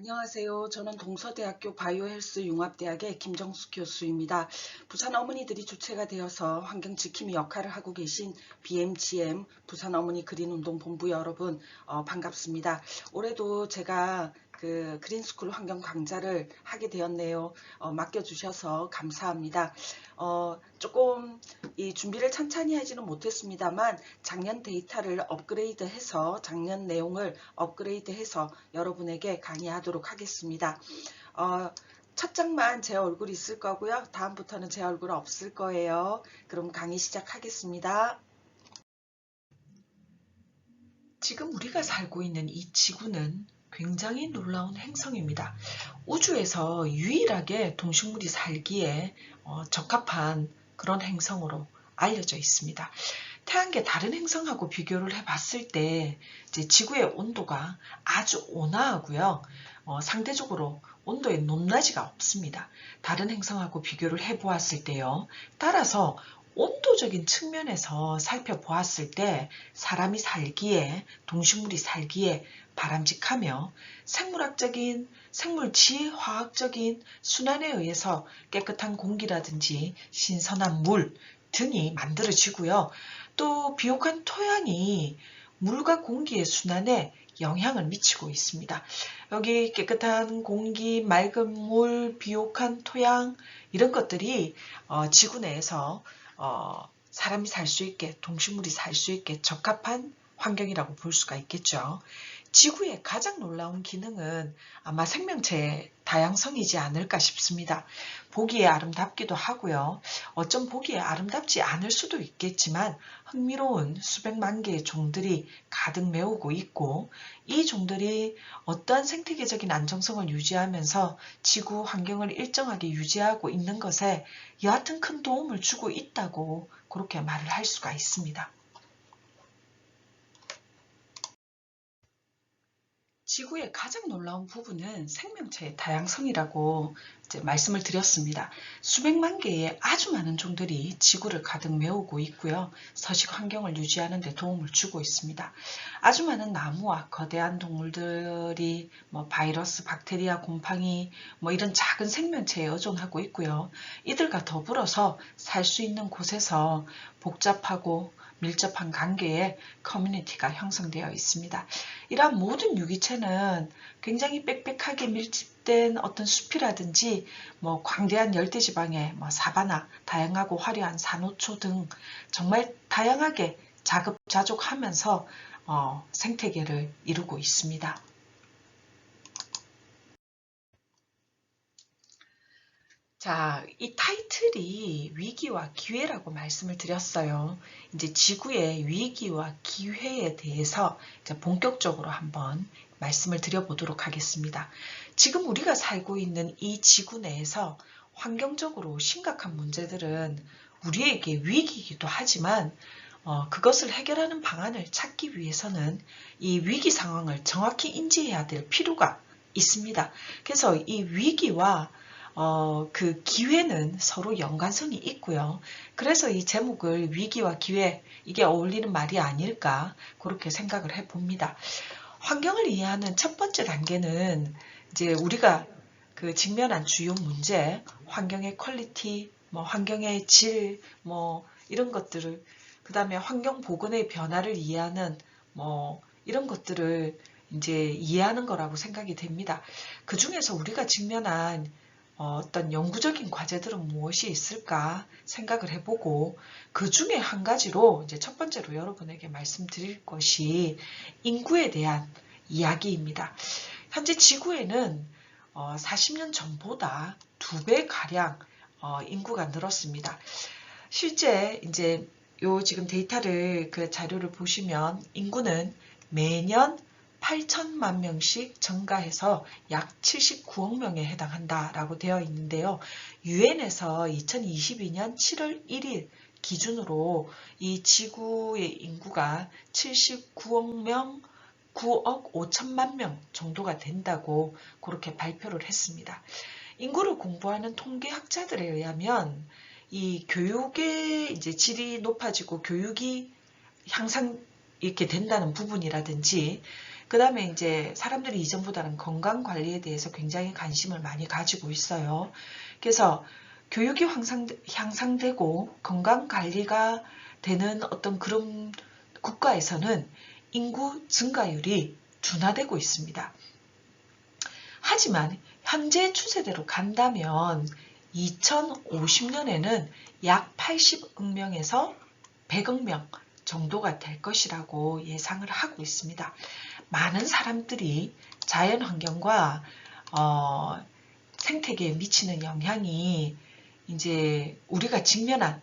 안녕하세요. 저는 동서대학교 바이오헬스 융합대학의 김정숙 교수입니다. 부산 어머니들이 주체가 되어서 환경지킴이 역할을 하고 계신 BMGM 부산 어머니 그린운동본부 여러분 반갑습니다. 올해도 제가 그린스쿨 환경 강좌를 하게 되었네요. 맡겨주셔서 감사합니다. 조금 이 준비를 찬찬히 하지는 못했습니다만 작년 데이터를 업그레이드해서 작년 내용을 업그레이드해서 여러분에게 강의하도록 하겠습니다. 첫 장만 제 얼굴이 있을 거고요. 다음부터는 제 얼굴 없을 거예요. 그럼 강의 시작하겠습니다. 지금 우리가 살고 있는 이 지구는 굉장히 놀라운 행성입니다. 우주에서 유일하게 동식물이 살기에 적합한 그런 행성으로 알려져 있습니다. 태양계 다른 행성하고 비교를 해봤을 때 이제 지구의 온도가 아주 온화하고요. 상대적으로 온도에 높낮이가 없습니다. 다른 행성하고 비교를 해보았을 때요. 따라서 온도적인 측면에서 살펴보았을 때 사람이 살기에, 동식물이 살기에 바람직하며 생물학적인, 생물지화학적인 순환에 의해서 깨끗한 공기라든지 신선한 물 등이 만들어지고요. 또 비옥한 토양이 물과 공기의 순환에 영향을 미치고 있습니다. 여기 깨끗한 공기, 맑은 물, 비옥한 토양 이런 것들이 지구 내에서 사람이 살 수 있게, 동식물이 살 수 있게 적합한 환경이라고 볼 수가 있겠죠. 지구의 가장 놀라운 기능은 아마 생명체의 다양성이지 않을까 싶습니다. 보기에 아름답기도 하고요. 어쩜 보기에 아름답지 않을 수도 있겠지만 흥미로운 수백만 개의 종들이 가득 메우고 있고 이 종들이 어떠한 생태계적인 안정성을 유지하면서 지구 환경을 일정하게 유지하고 있는 것에 여하튼 큰 도움을 주고 있다고 그렇게 말을 할 수가 있습니다. 지구의 가장 놀라운 부분은 생명체의 다양성이라고 이제 말씀을 드렸습니다. 수백만 개의 아주 많은 종들이 지구를 가득 메우고 있고요. 서식 환경을 유지하는 데 도움을 주고 있습니다. 아주 많은 나무와 거대한 동물들이 바이러스, 박테리아, 곰팡이 이런 작은 생명체에 의존하고 있고요. 이들과 더불어서 살 수 있는 곳에서 복잡하고 밀접한 관계의 커뮤니티가 형성되어 있습니다. 이러한 모든 유기체는 굉장히 빽빽하게 밀집된 어떤 숲이라든지 광대한 열대지방의 사바나, 다양하고 화려한 산호초 등 정말 다양하게 자급자족하면서 생태계를 이루고 있습니다. 자, 이 타이틀이 위기와 기회라고 말씀을 드렸어요. 이제 지구의 위기와 기회에 대해서 이제 본격적으로 한번 말씀을 드려보도록 하겠습니다. 지금 우리가 살고 있는 이 지구 내에서 환경적으로 심각한 문제들은 우리에게 위기이기도 하지만 그것을 해결하는 방안을 찾기 위해서는 이 위기 상황을 정확히 인지해야 될 필요가 있습니다. 그래서 이 위기와 그 기회는 서로 연관성이 있고요. 그래서 이 제목을 위기와 기회, 이게 어울리는 말이 아닐까 그렇게 생각을 해봅니다. 환경을 이해하는 첫 번째 단계는 이제 우리가 그 직면한 주요 문제, 환경의 퀄리티, 환경의 질, 이런 것들을 그 다음에 환경 보건의 변화를 이해하는 이런 것들을 이제 이해하는 거라고 생각이 됩니다. 그 중에서 우리가 직면한 어떤 영구적인 과제들은 무엇이 있을까 생각을 해보고 그 중에 한 가지로 이제 첫 번째로 여러분에게 말씀드릴 것이 인구에 대한 이야기입니다. 현재 지구에는 40년 전보다 2배가량 인구가 늘었습니다. 실제 이제 요 지금 데이터를 그 자료를 보시면 인구는 매년 8천만 명씩 증가해서 약 79억 명에 해당한다라고 되어 있는데요. 유엔에서 2022년 7월 1일 기준으로 이 지구의 인구가 79억 명, 9억 5천만 명 정도가 된다고 그렇게 발표를 했습니다. 인구를 공부하는 통계학자들에 의하면 이 교육의 이제 질이 높아지고 교육이 향상 이렇게 된다는 부분이라든지 그 다음에 이제 사람들이 이전보다는 건강 관리에 대해서 굉장히 관심을 많이 가지고 있어요. 그래서 교육이 향상되고 건강 관리가 되는 어떤 그런 국가에서는 인구 증가율이 둔화되고 있습니다. 하지만 현재 추세대로 간다면 2050년에는 약 80억 명에서 100억 명 정도가 될 것이라고 예상을 하고 있습니다. 많은 사람들이 자연환경과 생태계에 미치는 영향이 이제 우리가 직면한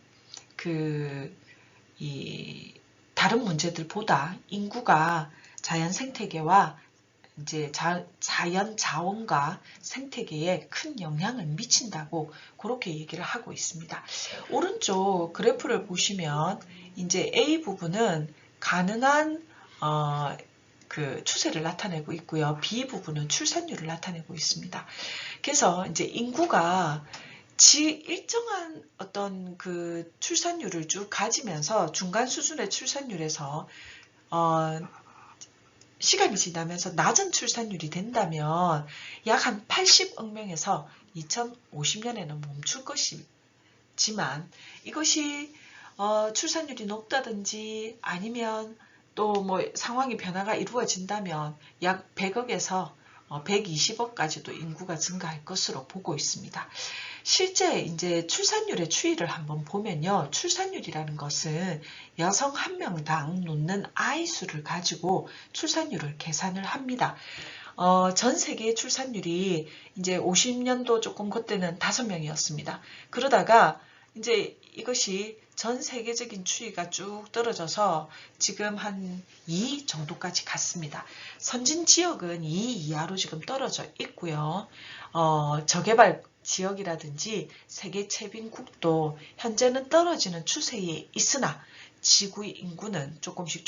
다른 문제들보다 인구가 자연 생태계와 이제 자연 자원과 생태계에 큰 영향을 미친다고 그렇게 얘기를 하고 있습니다. 오른쪽 그래프를 보시면 이제 A 부분은 가능한 그 추세를 나타내고 있고요. B 부분은 출산율을 나타내고 있습니다. 그래서 이제 인구가 일정한 어떤 그 출산율을 쭉 가지면서 중간 수준의 출산율에서 시간이 지나면서 낮은 출산율이 된다면 약 한 80억 명에서 2050년에는 멈출 것이지만 이것이 출산율이 높다든지 아니면 또 뭐 상황의 변화가 이루어진다면 약 100억에서 120억까지도 인구가 증가할 것으로 보고 있습니다. 실제 이제 출산율의 추이를 한번 보면요. 출산율이라는 것은 여성 한 명당 놓는 아이 수를 가지고 출산율을 계산을 합니다. 전 세계의 출산율이 이제 50년도 조금 그때는 5명이었습니다. 그러다가 이제 이것이 전 세계적인 추이가 쭉 떨어져서 지금 한 2 정도까지 갔습니다. 선진 지역은 2 이하로 지금 떨어져 있고요. 저개발 지역이라든지 세계 최빈국도 현재는 떨어지는 추세에 있으나 지구의 인구는 조금씩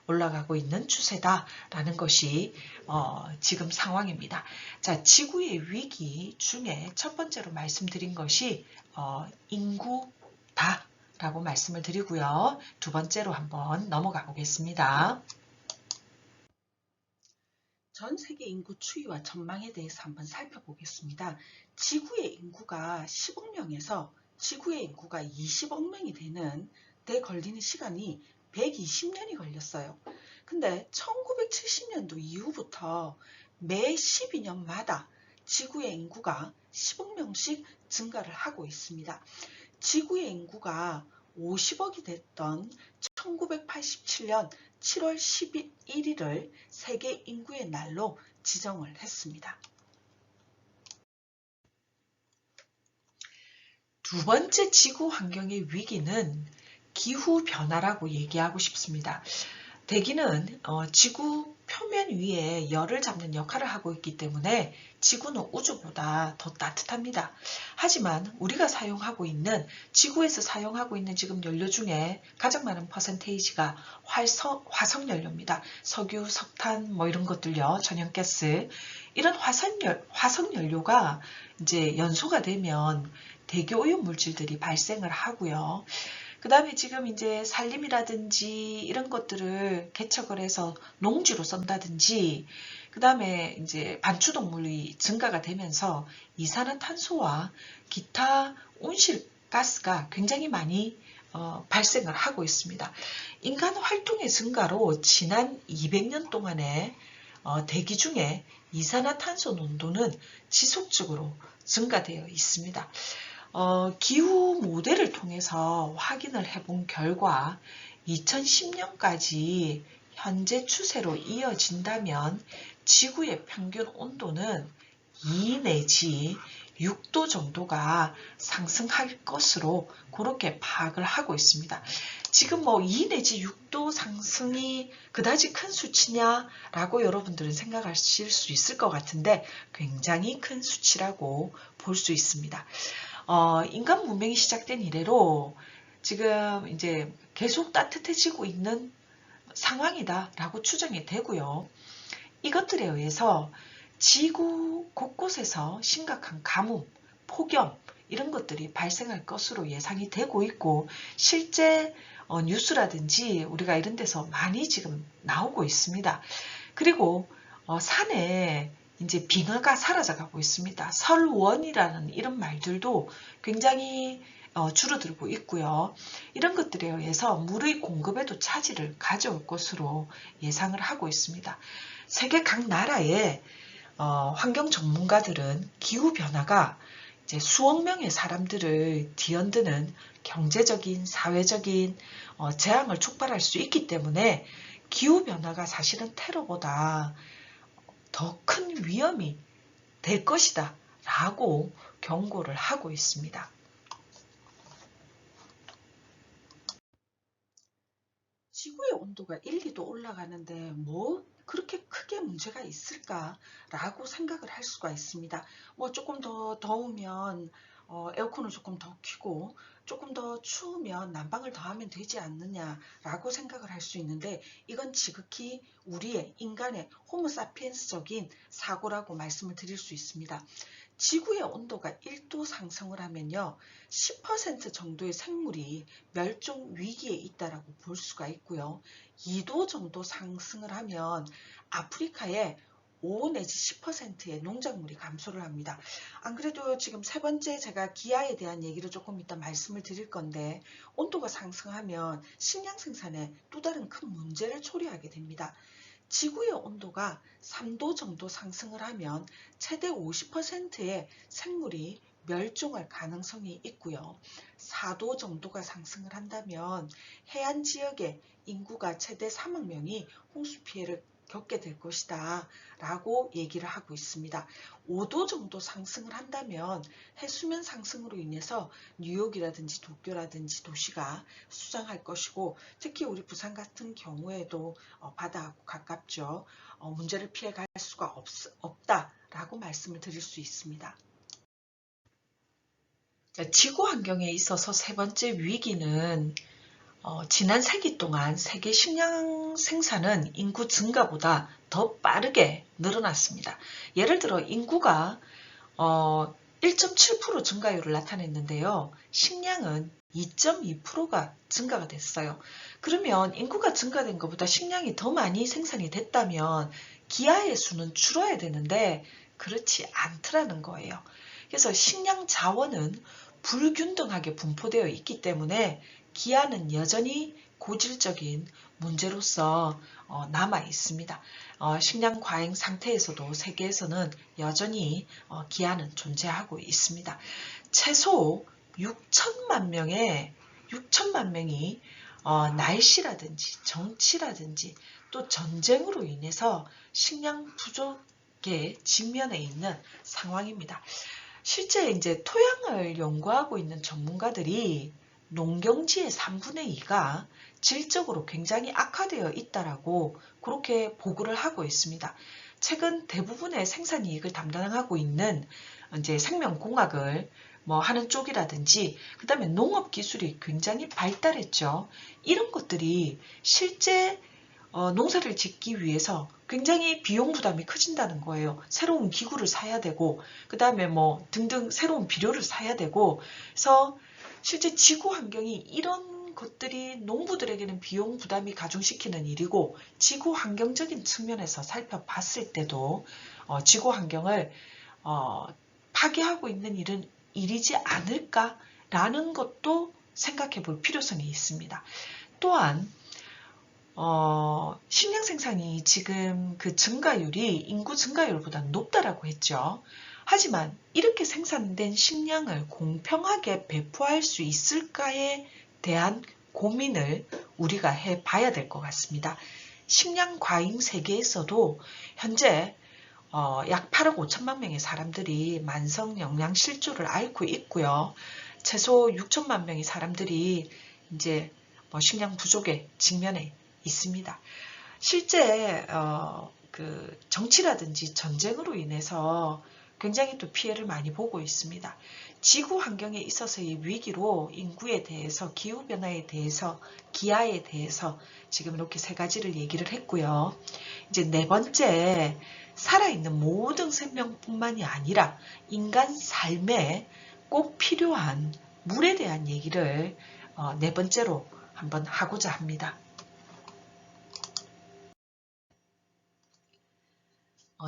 올라가고 있는 추세다라는 것이 지금 상황입니다. 자, 지구의 위기 중에 첫 번째로 말씀드린 것이 인구다라고 말씀을 드리고요. 두 번째로 한번 넘어가 보겠습니다. 전 세계 인구 추이와 전망에 대해서 한번 살펴보겠습니다. 지구의 인구가 10억 명에서 지구의 인구가 20억 명이 되는 데 걸리는 시간이 120년이 걸렸어요. 근데 1970년도 이후부터 매 12년마다 지구의 인구가 10억 명씩 증가를 하고 있습니다. 지구의 인구가 50억이 됐던 1987년 7월 11일을 세계 인구의 날로 지정을 했습니다. 두 번째 지구 환경의 위기는 기후변화라고 얘기하고 싶습니다. 대기는 지구 표면 위에 열을 잡는 역할을 하고 있기 때문에 지구는 우주보다 더 따뜻합니다. 하지만 우리가 지구에서 사용하고 있는 지금 연료 중에 가장 많은 퍼센테이지가 화석연료입니다. 석유, 석탄 뭐 이런 것들요. 천연가스. 이런 화석연료가 이제 연소가 되면 대기오염 물질들이 발생을 하고요. 그 다음에 지금 이제 산림이라든지 이런 것들을 개척을 해서 농지로 쓴다든지, 그 다음에 이제 반추동물이 증가가 되면서 이산화탄소와 기타 온실가스가 굉장히 많이 발생을 하고 있습니다. 인간 활동의 증가로 지난 200년 동안에 대기 중에 이산화탄소 농도는 지속적으로 증가되어 있습니다. 기후 모델을 통해서 확인을 해본 결과 2010년까지 현재 추세로 이어진다면 지구의 평균 온도는 2 내지 6도 정도가 상승할 것으로 그렇게 파악을 하고 있습니다. 지금 뭐 2 내지 6도 상승이 그다지 큰 수치냐라고 여러분들은 생각하실 수 있을 것 같은데 굉장히 큰 수치라고 볼 수 있습니다. 인간 문명이 시작된 이래로 지금 이제 계속 따뜻해지고 있는 상황이다라고 추정이 되고요. 이것들에 의해서 지구 곳곳에서 심각한 가뭄, 폭염 이런 것들이 발생할 것으로 예상이 되고 있고 실제 뉴스라든지 우리가 이런 데서 많이 지금 나오고 있습니다. 그리고 산에 이제 빙하가 사라져가고 있습니다. 설원이라는 이런 말들도 굉장히 줄어들고 있고요. 이런 것들에 의해서 물의 공급에도 차질을 가져올 것으로 예상을 하고 있습니다. 세계 각 나라의 환경 전문가들은 기후변화가 이제 수억 명의 사람들을 뒤흔드는 경제적인, 사회적인 재앙을 촉발할 수 있기 때문에 기후변화가 사실은 테러보다 더 큰 위험이 될 것이다 라고 경고를 하고 있습니다. 지구의 온도가 1, 2도 올라가는데 뭐 그렇게 크게 문제가 있을까라고 생각을 할 수가 있습니다. 뭐 조금 더 더우면 에어컨을 조금 더 켜고 조금 더 추우면 난방을 더 하면 되지 않느냐라고 생각을 할 수 있는데 이건 지극히 우리의 인간의 호모사피엔스적인 사고라고 말씀을 드릴 수 있습니다. 지구의 온도가 1도 상승을 하면요. 10% 정도의 생물이 멸종 위기에 있다라고 볼 수가 있고요. 2도 정도 상승을 하면 아프리카의 5 내지 10%의 농작물이 감소를 합니다. 안 그래도 지금 세 번째 제가 기아에 대한 얘기를 조금 이따 말씀을 드릴 건데 온도가 상승하면 식량 생산에 또 다른 큰 문제를 초래하게 됩니다. 지구의 온도가 3도 정도 상승을 하면 최대 50%의 생물이 멸종할 가능성이 있고요. 4도 정도가 상승을 한다면 해안 지역의 인구가 최대 3억 명이 홍수 피해를 겪게 될 것이다 라고 얘기를 하고 있습니다. 5도 정도 상승을 한다면 해수면 상승으로 인해서 뉴욕이라든지 도쿄라든지 도시가 수장할 것이고 특히 우리 부산 같은 경우에도 바다하고 가깝죠. 문제를 피해갈 수가 없다라고 말씀을 드릴 수 있습니다. 지구 환경에 있어서 세 번째 위기는 지난 세기 동안 세계 식량 생산은 인구 증가보다 더 빠르게 늘어났습니다. 예를 들어 인구가 1.7% 증가율을 나타냈는데요. 식량은 2.2%가 증가가 됐어요. 그러면 인구가 증가된 것보다 식량이 더 많이 생산이 됐다면 기아의 수는 줄어야 되는데 그렇지 않더라는 거예요. 그래서 식량 자원은 불균등하게 분포되어 있기 때문에 기아는 여전히 고질적인 문제로서 남아 있습니다. 식량 과잉 상태에서도 세계에서는 여전히 기아는 존재하고 있습니다. 최소 6천만 명이 날씨라든지 정치라든지 또 전쟁으로 인해서 식량 부족에 직면해 있는 상황입니다. 실제 이제 토양을 연구하고 있는 전문가들이 농경지의 3분의 2가 질적으로 굉장히 악화되어 있다라고 그렇게 보고를 하고 있습니다. 최근 대부분의 생산 이익을 담당하고 있는 이제 생명공학을 하는 쪽이라든지 그다음에 농업 기술이 굉장히 발달했죠. 이런 것들이 실제 농사를 짓기 위해서 굉장히 비용 부담이 커진다는 거예요. 새로운 기구를 사야 되고 그 다음에 등등 새로운 비료를 사야 되고 그래서 실제 지구 환경이 이런 것들이 농부들에게는 비용 부담이 가중시키는 일이고 지구 환경적인 측면에서 살펴봤을 때도 지구 환경을 파괴하고 있는 일은 일이지 않을까라는 것도 생각해 볼 필요성이 있습니다. 또한 식량 생산이 지금 그 증가율이 인구 증가율보다 높다라고 했죠. 하지만 이렇게 생산된 식량을 공평하게 배포할 수 있을까에 대한 고민을 우리가 해봐야 될 것 같습니다. 식량 과잉 세계에서도 현재 약 8억 5천만 명의 사람들이 만성 영양실조를 앓고 있고요. 최소 6천만 명의 사람들이 이제 식량 부족에 직면해 있습니다. 실제 그 정치라든지 전쟁으로 인해서 굉장히 또 피해를 많이 보고 있습니다. 지구 환경에 있어서의 위기로 인구에 대해서, 기후변화에 대해서, 기아에 대해서 지금 이렇게 세 가지를 얘기를 했고요. 이제 네 번째, 살아있는 모든 생명뿐만이 아니라 인간 삶에 꼭 필요한 물에 대한 얘기를 네 번째로 한번 하고자 합니다.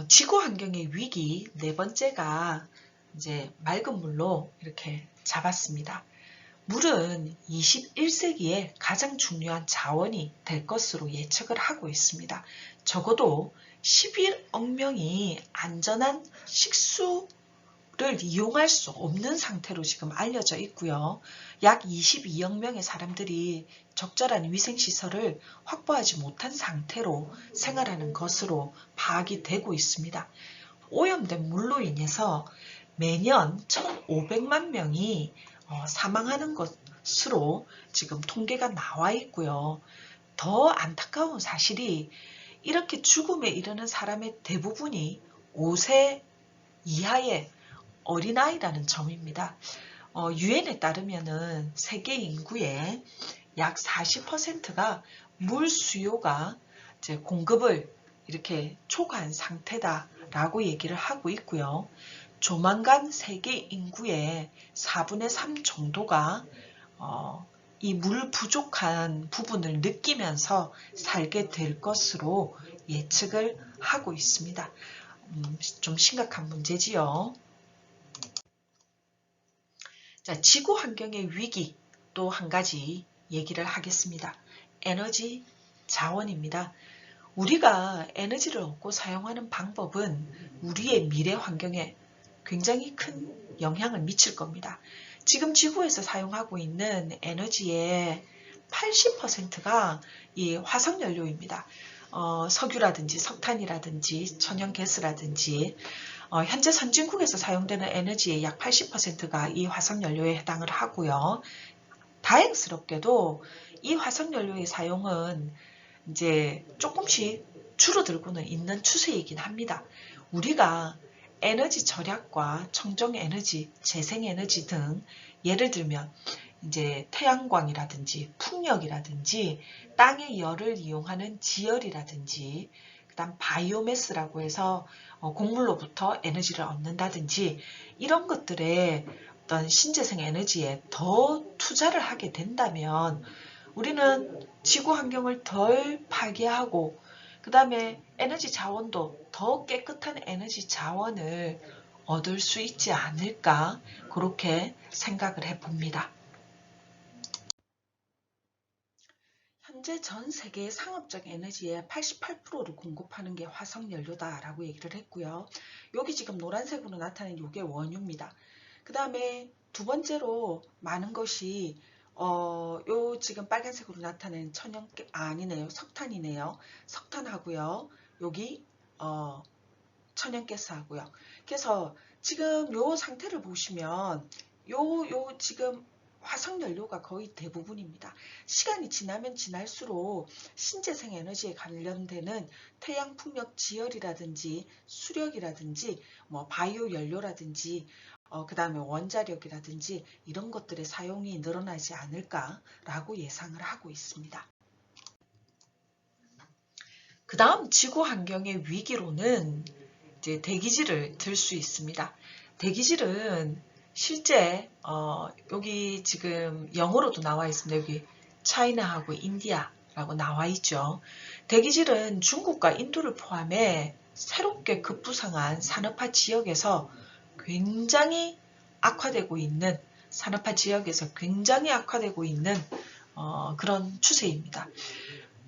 지구 환경의 위기 네 번째가 이제 맑은 물로 이렇게 잡았습니다. 물은 21세기에 가장 중요한 자원이 될 것으로 예측을 하고 있습니다. 적어도 11억 명이 안전한 식수를 이용할 수 없는 상태로 지금 알려져 있고요. 약 22억 명의 사람들이 적절한 위생시설을 확보하지 못한 상태로 생활하는 것으로 파악이 되고 있습니다. 오염된 물로 인해서 매년 1,500만 명이 사망하는 것으로 지금 통계가 나와 있고요. 더 안타까운 사실이 이렇게 죽음에 이르는 사람의 대부분이 5세 이하의 어린아이라는 점입니다. 유엔에 따르면은 세계 인구의 약 40%가 물 수요가 이제 공급을 이렇게 초과한 상태다라고 얘기를 하고 있고요. 조만간 세계 인구의 4분의 3 정도가 이 물 부족한 부분을 느끼면서 살게 될 것으로 예측을 하고 있습니다. 좀 심각한 문제지요. 자, 지구 환경의 위기 또 한 가지 얘기를 하겠습니다. 에너지 자원입니다. 우리가 에너지를 얻고 사용하는 방법은 우리의 미래 환경에 굉장히 큰 영향을 미칠 겁니다. 지금 지구에서 사용하고 있는 에너지의 80%가 이 화석연료입니다. 석유라든지 석탄이라든지 천연가스라든지 현재 선진국에서 사용되는 에너지의 약 80%가 이 화석연료에 해당을 하고요. 다행스럽게도 이 화석연료의 사용은 이제 조금씩 줄어들고는 있는 추세이긴 합니다. 우리가 에너지 절약과 청정에너지, 재생에너지 등 예를 들면 이제 태양광이라든지 풍력이라든지 땅의 열을 이용하는 지열이라든지 그다음 바이오매스라고 해서 곡물로부터 에너지를 얻는다든지 이런 것들에 어떤 신재생 에너지에 더 투자를 하게 된다면 우리는 지구 환경을 덜 파괴하고 그 다음에 에너지 자원도 더 깨끗한 에너지 자원을 얻을 수 있지 않을까 그렇게 생각을 해봅니다. 현재 전 세계의 상업적 에너지의 88%를 공급하는 게 화석연료다라고 얘기를 했고요. 여기 지금 노란색으로 나타낸 이게 원유입니다. 그 다음에 두 번째로 많은 것이 요 지금 빨간색으로 나타낸 아니네요. 석탄이네요. 석탄하고요. 여기 천연가스하고요. 그래서 지금 요 상태를 보시면 요 지금 화석연료가 거의 대부분입니다. 시간이 지나면 지날수록 신재생 에너지에 관련되는 태양 풍력 지열이라든지 수력이라든지 뭐 바이오 연료라든지 그 다음에 원자력이라든지 이런 것들의 사용이 늘어나지 않을까라고 예상을 하고 있습니다. 그 다음 지구 환경의 위기로는 이제 대기질을 들 수 있습니다. 대기질은 실제 여기 지금 영어로도 나와 있습니다. 여기 차이나하고 인디아라고 나와 있죠. 대기질은 중국과 인도를 포함해 새롭게 급부상한 산업화 지역에서 굉장히 악화되고 있는 그런 추세입니다.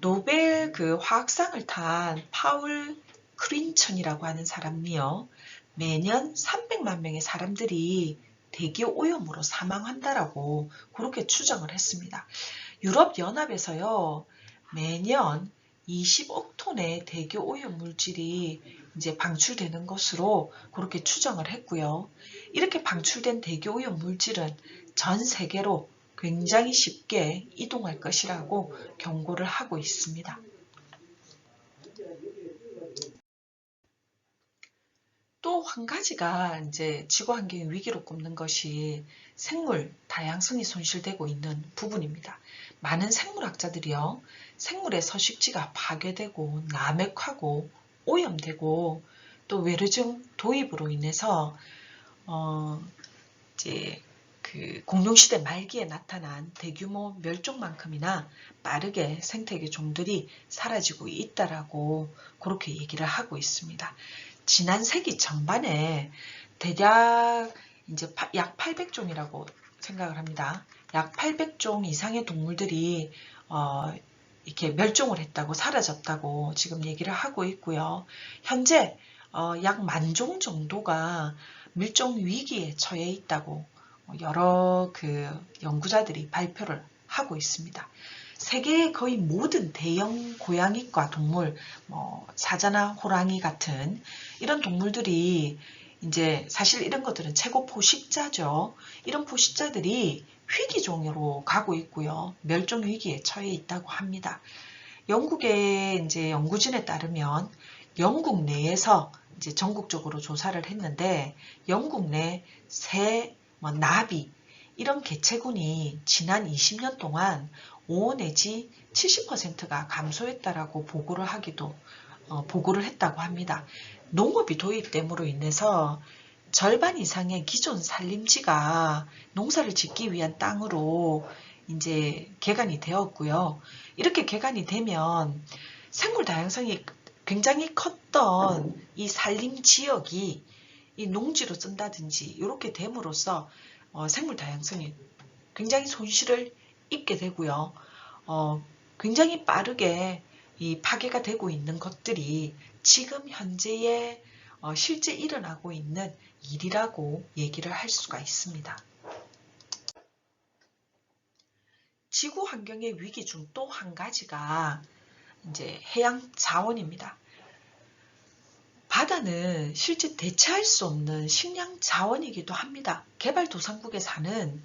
노벨 그 화학상을 탄 파울 크린천이라고 하는 사람이요. 매년 300만 명의 사람들이 대기 오염으로 사망한다라고 그렇게 추정을 했습니다. 유럽연합에서요. 매년 20억 톤의 대기 오염 물질이 이제 방출되는 것으로 그렇게 추정을 했고요. 이렇게 방출된 대기 오염 물질은 전 세계로 굉장히 쉽게 이동할 것이라고 경고를 하고 있습니다. 또 한 가지가 이제 지구 환경의 위기로 꼽는 것이 생물 다양성이 손실되고 있는 부분입니다. 많은 생물학자들이요, 생물의 서식지가 파괴되고 남획하고 오염되고 또 외래종 도입으로 인해서 이제 그 공룡시대 말기에 나타난 대규모 멸종만큼이나 빠르게 생태계 종들이 사라지고 있다라고 그렇게 얘기를 하고 있습니다. 지난 세기 전반에 대략 이제 약 800종이라고 생각을 합니다. 약 800종 이상의 동물들이 이렇게 멸종을 했다고, 사라졌다고 지금 얘기를 하고 있고요. 현재 약 10,000종 정도가 멸종 위기에 처해 있다고 여러 연구자들이 발표를 하고 있습니다. 세계의 거의 모든 대형 고양이과 동물, 사자나 호랑이 같은 이런 동물들이 이제 사실 이런 것들은 최고 포식자죠. 이런 포식자들이 위기종으로 가고 있고요. 멸종 위기에 처해 있다고 합니다. 영국의 이제 연구진에 따르면 영국 내에서 이제 전국적으로 조사를 했는데 영국 내 새, 나비 이런 개체군이 지난 20년 동안 5 내지 70%가 감소했다라고 보고를 했다고 합니다. 농업이 도입됨으로 인해서 절반 이상의 기존 산림지가 농사를 짓기 위한 땅으로 이제 개간이 되었고요. 이렇게 개간이 되면 생물 다양성이 굉장히 컸던 이 산림 지역이 이 농지로 쓴다든지 이렇게 됨으로써 생물 다양성이 굉장히 손실을 입게 되고요. 굉장히 빠르게 이 파괴가 되고 있는 것들이 지금 현재의 실제 일어나고 있는 일이라고 얘기를 할 수가 있습니다. 지구 환경의 위기 중 또 한 가지가 이제 해양 자원입니다. 바다는 실제 대체할 수 없는 식량 자원이기도 합니다. 개발도상국에 사는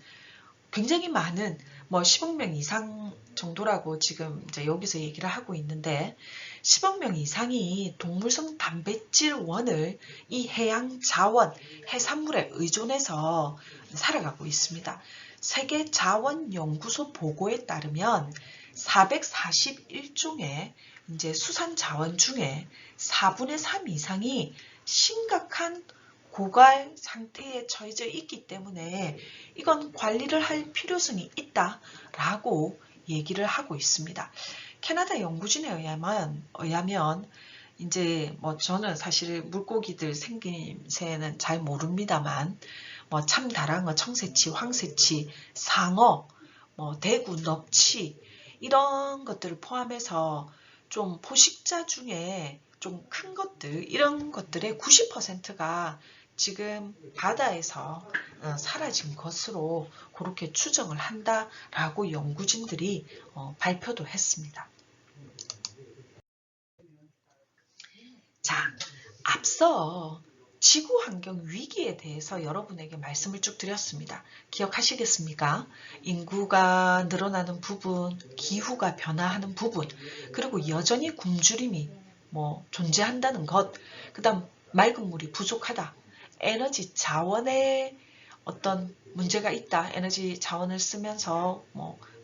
굉장히 많은 10억 명 이상 정도라고 지금 이제 여기서 얘기를 하고 있는데 10억 명 이상이 동물성 단백질원을 이 해양 자원, 해산물에 의존해서 살아가고 있습니다. 세계 자원연구소 보고에 따르면 441종의 이제 수산 자원 중에 4분의 3 이상이 심각한 고갈 상태에 처해져 있기 때문에 이건 관리를 할 필요성이 있다라고 얘기를 하고 있습니다. 캐나다 연구진에 의하면 이제 저는 사실 물고기들 생김새는 잘 모릅니다만 참다랑어, 청새치, 황새치, 상어, 대구, 넙치 이런 것들을 포함해서 좀 포식자 중에 좀 큰 것들 이런 것들의 90%가 지금 바다에서 사라진 것으로 그렇게 추정을 한다라고 연구진들이 발표도 했습니다. 자, 앞서 지구환경 위기에 대해서 여러분에게 말씀을 쭉 드렸습니다. 기억하시겠습니까? 인구가 늘어나는 부분, 기후가 변화하는 부분, 그리고 여전히 굶주림이 존재한다는 것, 그 다음 맑은 물이 부족하다, 에너지 자원에 어떤 문제가 있다, 에너지 자원을 쓰면서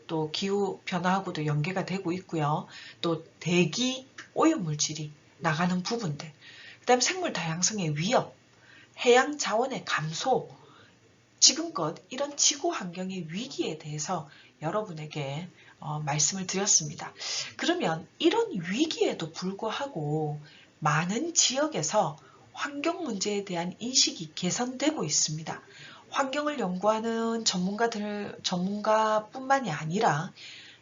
또 기후 변화하고도 연계가 되고 있고요. 또 대기 오염물질이 나가는 부분들, 그 다음 생물 다양성의 위협, 해양 자원의 감소, 지금껏 이런 지구 환경의 위기에 대해서 여러분에게 말씀을 드렸습니다. 그러면 이런 위기에도 불구하고 많은 지역에서 환경 문제에 대한 인식이 개선되고 있습니다. 환경을 연구하는 전문가뿐만이 아니라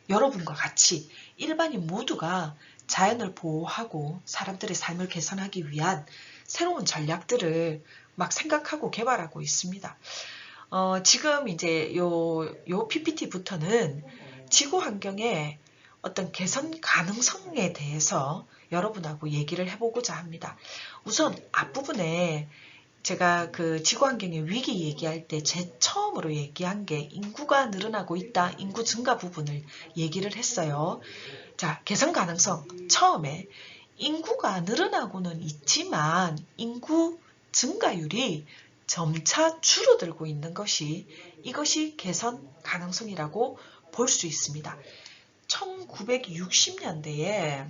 여러분과 같이 일반인 모두가 자연을 보호하고 사람들의 삶을 개선하기 위한 새로운 전략들을 막 생각하고 개발하고 있습니다. 지금 이제 요 PPT부터는 지구 환경의 어떤 개선 가능성에 대해서 여러분하고 얘기를 해보고자 합니다. 우선 앞부분에 제가 그 지구 환경의 위기 얘기할 때 처음으로 얘기한 게 인구가 늘어나고 있다, 인구 증가 부분을 얘기를 했어요. 자, 개선 가능성 처음에 인구가 늘어나고는 있지만 인구 증가율이 점차 줄어들고 있는 이것이 개선 가능성이라고 볼 수 있습니다. 1960년대에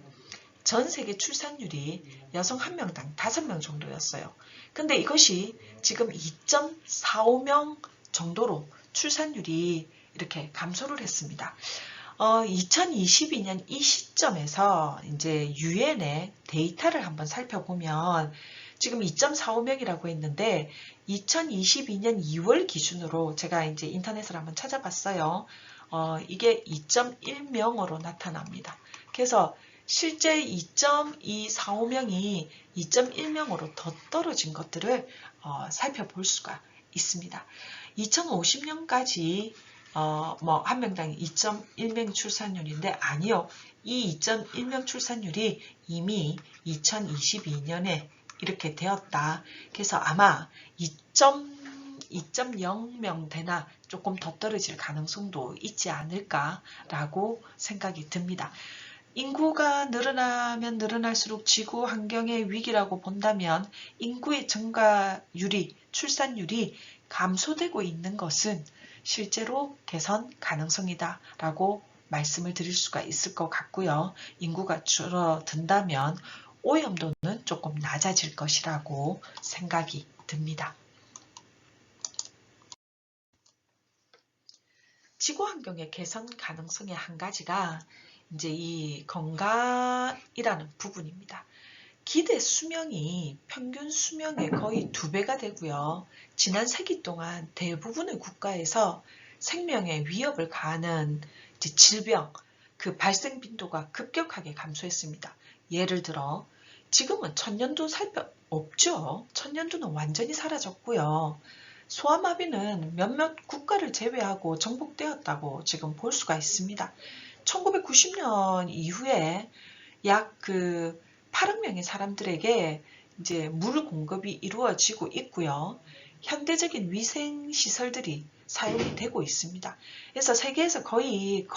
전 세계 출산율이 여성 1명당 5명 정도였어요. 근데 이것이 지금 2.45명 정도로 출산율이 이렇게 감소를 했습니다. 2022년 이 시점에서 이제 유엔의 데이터를 한번 살펴보면 지금 2.45명이라고 했는데 2022년 2월 기준으로 제가 이제 인터넷을 한번 찾아봤어요. 이게 2.1명으로 나타납니다. 그래서 실제 2.245명이 2.1명으로 더 떨어진 것들을 살펴볼 수가 있습니다. 2050년까지 한 명당 2.1명 출산율인데 아니요. 이 2.1명 출산율이 이미 2022년에 이렇게 되었다. 그래서 아마 2.0명대나 조금 더 떨어질 가능성도 있지 않을까라고 생각이 듭니다. 인구가 늘어나면 늘어날수록 지구 환경의 위기라고 본다면 인구의 증가율이, 출산율이 감소되고 있는 것은 실제로 개선 가능성이다 라고 말씀을 드릴 수가 있을 것 같고요. 인구가 줄어든다면 오염도는 조금 낮아질 것이라고 생각이 듭니다. 지구 환경의 개선 가능성의 한 가지가 이제 이 건강이라는 부분입니다. 기대 수명이 평균 수명의 거의 2배가 되고요. 지난 세기 동안 대부분의 국가에서 생명에 위협을 가하는 질병, 그 발생 빈도가 급격하게 감소했습니다. 예를 들어 지금은 천연두 없죠. 천연두는 완전히 사라졌고요. 소아마비는 몇몇 국가를 제외하고 정복되었다고 지금 볼 수가 있습니다. 1990년 이후에 약 8억 명의 사람들에게 이제 물 공급이 이루어지고 있고요. 현대적인 위생 시설들이 사용이 되고 있습니다. 그래서 세계에서 거의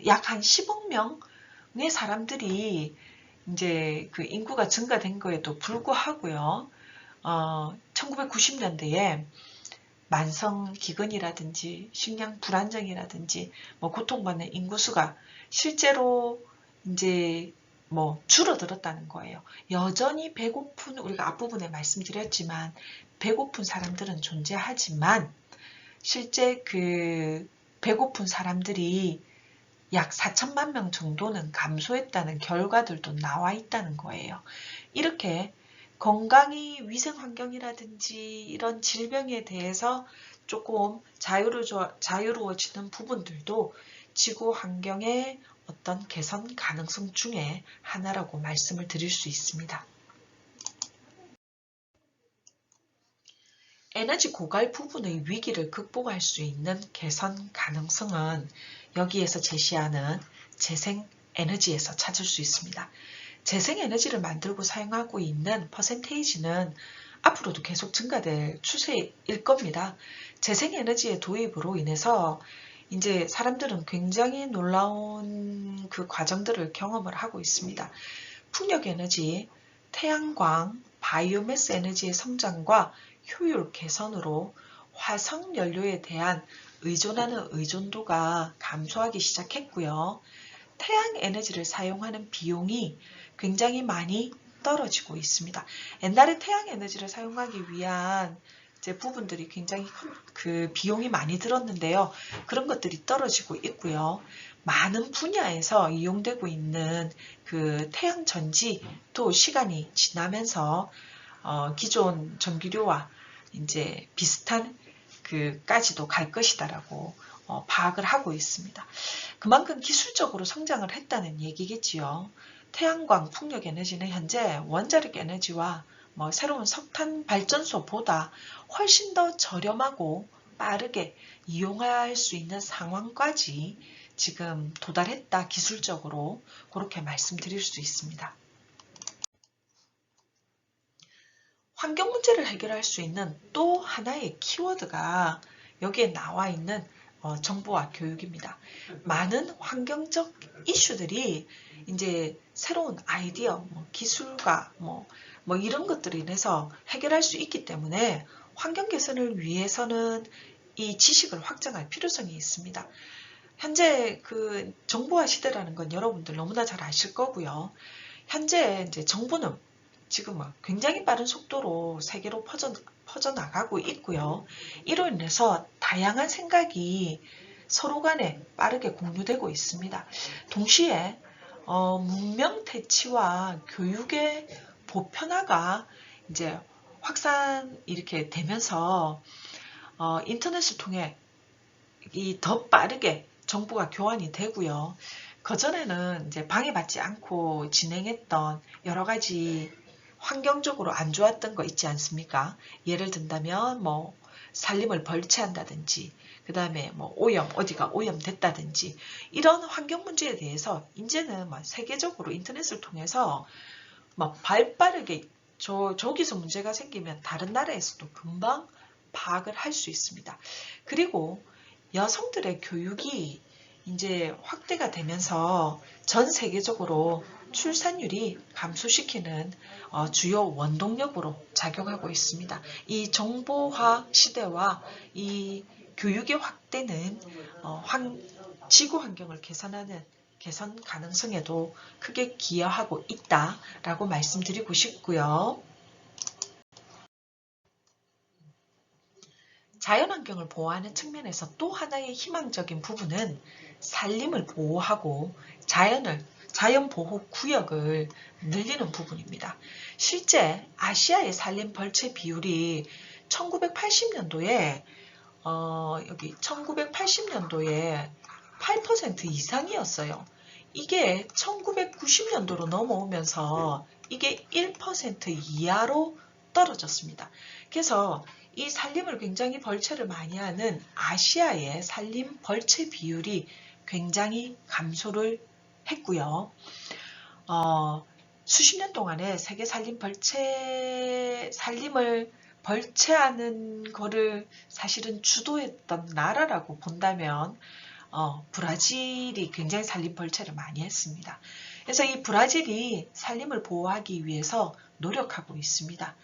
약 한 10억 명의 사람들이 이제 그 인구가 증가된 거에도 불구하고요. 1990년대에 만성기근이라든지 식량 불안정이라든지 고통받는 인구수가 실제로 이제 줄어들었다는 거예요. 여전히 배고픈, 우리가 앞부분에 말씀드렸지만 배고픈 사람들은 존재하지만 실제 그 배고픈 사람들이 약 4천만 명 정도는 감소했다는 결과들도 나와 있다는 거예요. 이렇게 건강이 위생 환경이라든지 이런 질병에 대해서 조금 자유로워지는 부분들도 지구 환경의 어떤 개선 가능성 중에 하나라고 말씀을 드릴 수 있습니다. 에너지 고갈 부분의 위기를 극복할 수 있는 개선 가능성은 여기에서 제시하는 재생에너지에서 찾을 수 있습니다. 재생에너지를 만들고 사용하고 있는 퍼센테이지는 앞으로도 계속 증가될 추세일 겁니다. 재생에너지의 도입으로 인해서 이제 사람들은 굉장히 놀라운 그 과정들을 경험을 하고 있습니다. 풍력에너지, 태양광, 바이오매스 에너지의 성장과 효율 개선으로 화석연료에 대한 의존하는 의존도가 감소하기 시작했고요. 태양에너지를 사용하는 비용이 굉장히 많이 떨어지고 있습니다. 옛날에 태양에너지를 사용하기 위한 부분들이 굉장히 그 비용이 많이 들었는데요. 그런 것들이 떨어지고 있고요. 많은 분야에서 이용되고 있는 그 태양전지도 시간이 지나면서 기존 전기료와 이제 비슷한 그까지도 갈 것이다라고 파악을 하고 있습니다. 그만큼 기술적으로 성장을 했다는 얘기겠지요. 태양광, 풍력에너지는 현재 원자력 에너지와 새로운 석탄 발전소보다 훨씬 더 저렴하고 빠르게 이용할 수 있는 상황까지 지금 도달했다 기술적으로 그렇게 말씀드릴 수 있습니다. 환경 문제를 해결할 수 있는 또 하나의 키워드가 여기에 나와 있는 정보와 교육입니다. 많은 환경적 이슈들이 이제 새로운 아이디어, 기술과 이런 것들로 인해서 해결할 수 있기 때문에 환경 개선을 위해서는 이 지식을 확장할 필요성이 있습니다. 현재 그 정보화 시대라는 건 여러분들 너무나 잘 아실 거고요. 현재 이제 정보는 지금 굉장히 빠른 속도로 세계로 퍼져나가고 있고요. 이로 인해서 다양한 생각이 서로 간에 빠르게 공유되고 있습니다. 동시에 문명 퇴치와 교육의 보편화가 이제 확산 이렇게 되면서 인터넷을 통해 더 빠르게 정보가 교환이 되고요. 그전에는 이제 방해받지 않고 진행했던 여러 가지 환경적으로 안 좋았던 거 있지 않습니까? 예를 든다면 뭐 산림을 벌채한다든지 그 다음에 뭐 어디가 오염됐다든지 이런 환경 문제에 대해서 이제는 막 세계적으로 인터넷을 통해서 막 발빠르게 저기서 문제가 생기면 다른 나라에서도 금방 파악을 할 수 있습니다. 그리고 여성들의 교육이 이제 확대가 되면서 전 세계적으로 출산율이 감소시키는 주요 원동력으로 작용하고 있습니다. 이 정보화 시대와 이 교육의 확대는 지구 환경을 개선 가능성에도 크게 기여하고 있다라고 말씀드리고 싶고요. 자연환경을 보호하는 측면에서 또 하나의 희망적인 부분은 산림을 보호하고 자연보호구역을 늘리는 부분입니다. 실제 아시아의 산림 벌채 비율이 1980년도에 여기 1980년도에 8% 이상이었어요. 이게 1990년도로 넘어오면서 이게 1% 이하로 떨어졌습니다. 그래서 이 산림을 굉장히 벌채를 많이 하는 아시아의 산림 벌채 비율이 굉장히 감소를 했고요. 수십 년 동안에 세계 산림을 벌채하는 거를 사실은 주도했던 나라라고 본다면 브라질이 굉장히 산림 벌채를 많이 했습니다. 그래서 이 브라질이 산림을 보호하기 위해서 노력하고 있습니다.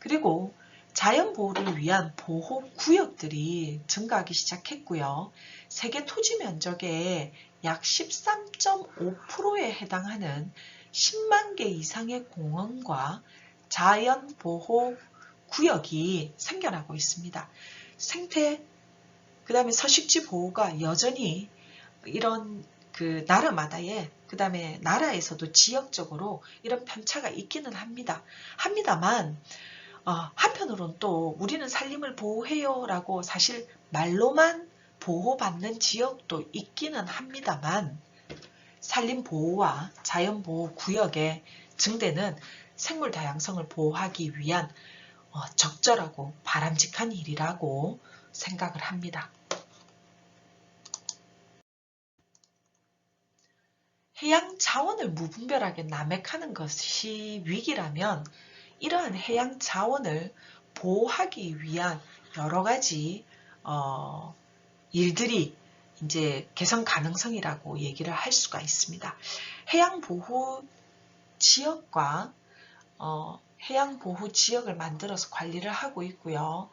그리고 자연 보호를 위한 보호구역들이 증가하기 시작했고요. 세계 토지 면적의 약 13.5%에 해당하는 10만 개 이상의 공원과 자연 보호 구역이 생겨나고 있습니다. 그 다음에 서식지 보호가 여전히 이런 그 나라마다의 그 다음에 나라에서도 지역적으로 이런 편차가 있기는 합니다만 한편으로는 또 우리는 산림을 보호해요 라고 사실 말로만 보호받는 지역도 있기는 합니다만 산림 보호와 자연 보호 구역의 증대는 생물 다양성을 보호하기 위한 적절하고 바람직한 일이라고 생각을 합니다. 해양 자원을 무분별하게 남획하는 것이 위기라면 이러한 해양 자원을 보호하기 위한 여러 가지 일들이 이제 개선 가능성이라고 얘기를 할 수가 있습니다. 해양 보호 지역과 해양 보호 지역을 만들어서 관리를 하고 있고요.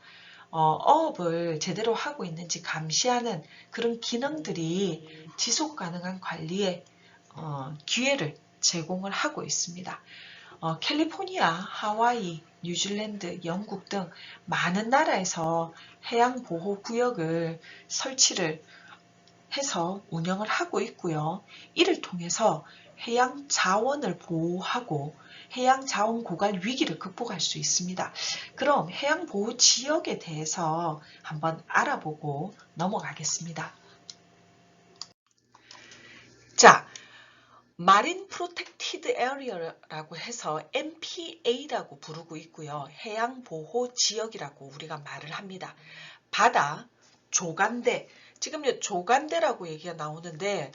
어업을 제대로 하고 있는지 감시하는 그런 기능들이 지속 가능한 관리에 기회를 제공을 하고 있습니다. 캘리포니아, 하와이, 뉴질랜드, 영국 등 많은 나라에서 해양보호구역을 설치를 해서 운영을 하고 있고요. 이를 통해서 해양 자원을 보호하고 해양 자원 고갈 위기를 극복할 수 있습니다. 그럼 해양 보호 지역에 대해서 한번 알아보고 넘어가겠습니다. 자, 마린 프로텍티드 에리어라고 해서 MPA라고 부르고 있고요. 해양 보호 지역이라고 우리가 말을 합니다. 바다, 조간대, 지금 조간대라고 얘기가 나오는데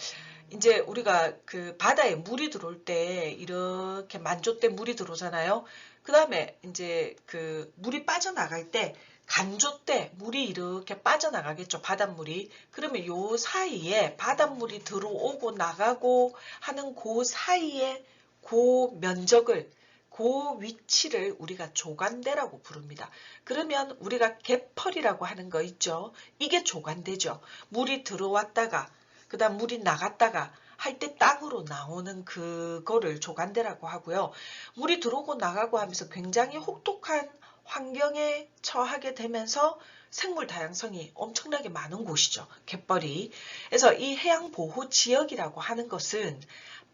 이제 우리가 그 바다에 물이 들어올 때 이렇게 만조 때 물이 들어오잖아요. 그 다음에 이제 그 물이 빠져나갈 때 간조 때 물이 이렇게 빠져나가겠죠. 바닷물이. 그러면 요 사이에 바닷물이 들어오고 나가고 하는 그 사이에 그 면적을 그 위치를 우리가 조간대라고 부릅니다. 그러면 우리가 갯벌이라고 하는 거 있죠. 이게 조간대죠. 물이 들어왔다가 그 다음 물이 나갔다가 할 때 땅으로 나오는 그거를 조간대라고 하고요. 물이 들어오고 나가고 하면서 굉장히 혹독한 환경에 처하게 되면서 생물 다양성이 엄청나게 많은 곳이죠. 갯벌이. 그래서 이 해양보호지역이라고 하는 것은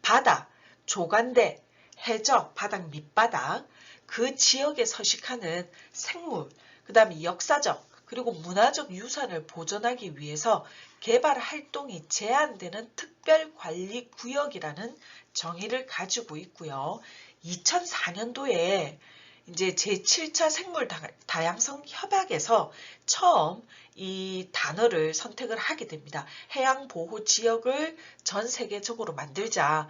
바다, 조간대, 해적, 바닥 밑바닥, 그 지역에 서식하는 생물, 그 다음에 역사적, 그리고 문화적 유산을 보존하기 위해서 개발 활동이 제한되는 특별관리구역이라는 정의를 가지고 있고요. 2004년도에 이제 제7차 생물 다양성 협약에서 처음 이 단어를 선택을 하게 됩니다. 해양 보호 지역을 전 세계적으로 만들자.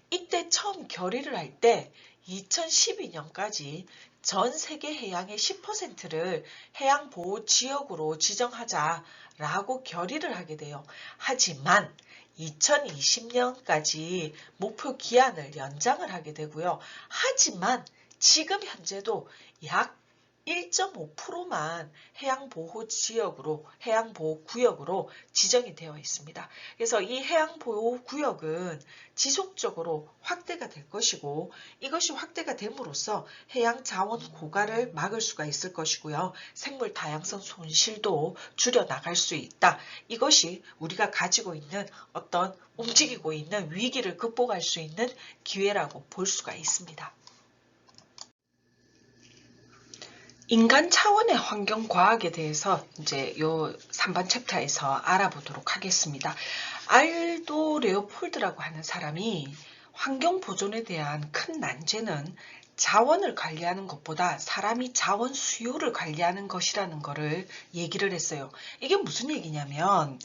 이때 처음 결의를 할 때 2012년까지 전 세계 해양의 10%를 해양 보호 지역으로 지정하자라고 결의를 하게 돼요. 하지만 2020년까지 목표 기한을 연장을 하게 되고요. 하지만 지금 현재도 약 1.5%만 해양보호지역으로, 해양보호구역으로 지정이 되어 있습니다. 그래서 이 해양보호구역은 지속적으로 확대가 될 것이고, 이것이 확대가 됨으로써 해양자원 고갈을 막을 수가 있을 것이고요. 생물 다양성 손실도 줄여나갈 수 있다. 이것이 우리가 가지고 있는 어떤 움직이고 있는 위기를 극복할 수 있는 기회라고 볼 수가 있습니다. 인간 차원의 환경과학에 대해서 이제 요 3번 챕터에서 알아보도록 하겠습니다. 알도 레오폴드라고 하는 사람이 환경 보존에 대한 큰 난제는 자원을 관리하는 것보다 사람이 자원 수요를 관리하는 것이라는 것을 얘기를 했어요. 이게 무슨 얘기냐면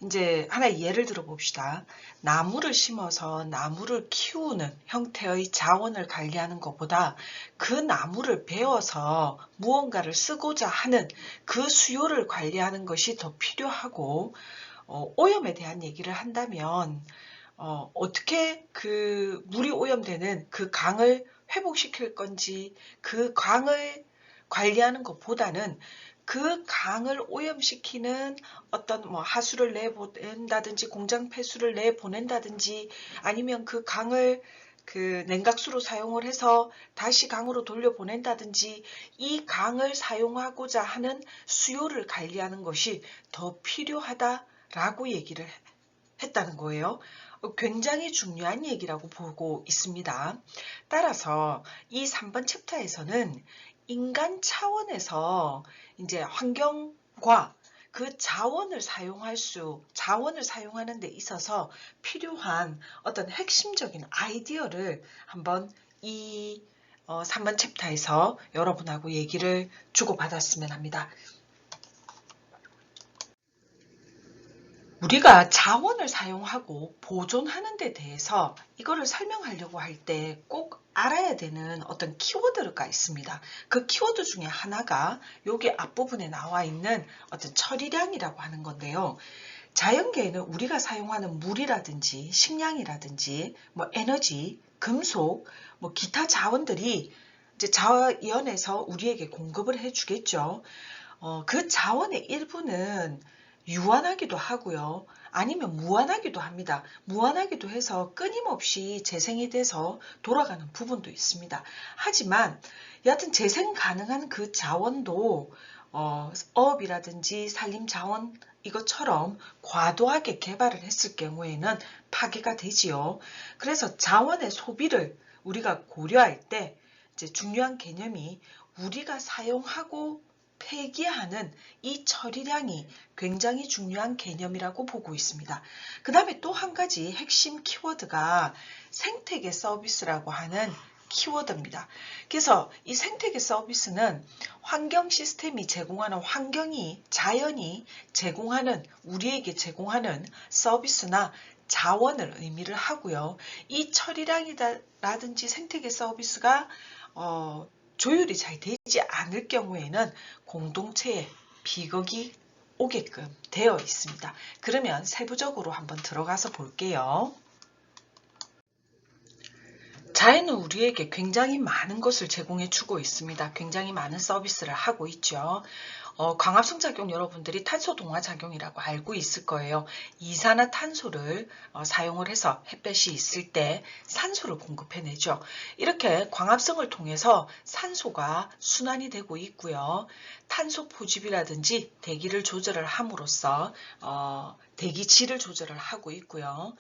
이제 하나의 예를 들어 봅시다. 나무를 심어서 나무를 키우는 형태의 자원을 관리하는 것보다 그 나무를 베어서 무언가를 쓰고자 하는 그 수요를 관리하는 것이 더 필요하고, 오염에 대한 얘기를 한다면 어떻게 그 물이 오염되는 그 강을 회복시킬 건지, 그 강을 관리하는 것보다는 그 강을 오염시키는 어떤 뭐 하수를 내보낸다든지 공장 폐수를 내보낸다든지 아니면 그 강을 그 냉각수로 사용을 해서 다시 강으로 돌려보낸다든지 이 강을 사용하고자 하는 수요를 관리하는 것이 더 필요하다라고 얘기를 했다는 거예요. 굉장히 중요한 얘기라고 보고 있습니다. 따라서 이 3번 챕터에서는 인간 차원에서 이제 환경과 그 자원을 사용하는 데 있어서 필요한 어떤 핵심적인 아이디어를 한번 이 3번 챕터에서 여러분하고 얘기를 주고받았으면 합니다. 우리가 자원을 사용하고 보존하는 데 대해서 이거를 설명하려고 할 때 꼭 알아야 되는 어떤 키워드가 있습니다. 그 키워드 중에 하나가 여기 앞부분에 나와 있는 어떤 처리량이라고 하는 건데요. 자연계에는 우리가 사용하는 물이라든지 식량이라든지 뭐 에너지, 금속, 뭐 기타 자원들이 이제 자연에서 우리에게 공급을 해주겠죠. 그 자원의 일부는 유한하기도 하고요. 아니면 무한하기도 합니다. 무한하기도 해서 끊임없이 재생이 돼서 돌아가는 부분도 있습니다. 하지만 여하튼 재생 가능한 그 자원도 어업이라든지 산림자원 이것처럼 과도하게 개발을 했을 경우에는 파괴가 되지요. 그래서 자원의 소비를 우리가 고려할 때 이제 중요한 개념이 우리가 사용하고 폐기하는 이 처리량이 굉장히 중요한 개념이라고 보고 있습니다. 그 다음에 또 한 가지 핵심 키워드가 생태계 서비스라고 하는 키워드입니다. 그래서 이 생태계 서비스는 환경 시스템이 제공하는 자연이 제공하는 우리에게 제공하는 서비스나 자원을 의미를 하고요. 이 처리량이라든지 생태계 서비스가 조율이 잘 되지 않을 경우에는 공동체에 비극이 오게끔 되어 있습니다. 그러면 세부적으로 한번 들어가서 볼게요. 자연은 우리에게 굉장히 많은 것을 제공해 주고 있습니다. 굉장히 많은 서비스를 하고 있죠. 광합성 작용 여러분들이 탄소 동화 작용이라고 알고 있을 거예요. 이산화탄소를 사용을 해서 햇볕이 있을 때 산소를 공급해내죠. 이렇게 광합성을 통해서 산소가 순환이 되고 있고요. 탄소 포집이라든지 대기를 조절을 함으로써 대기질을 조절을 하고 있고요.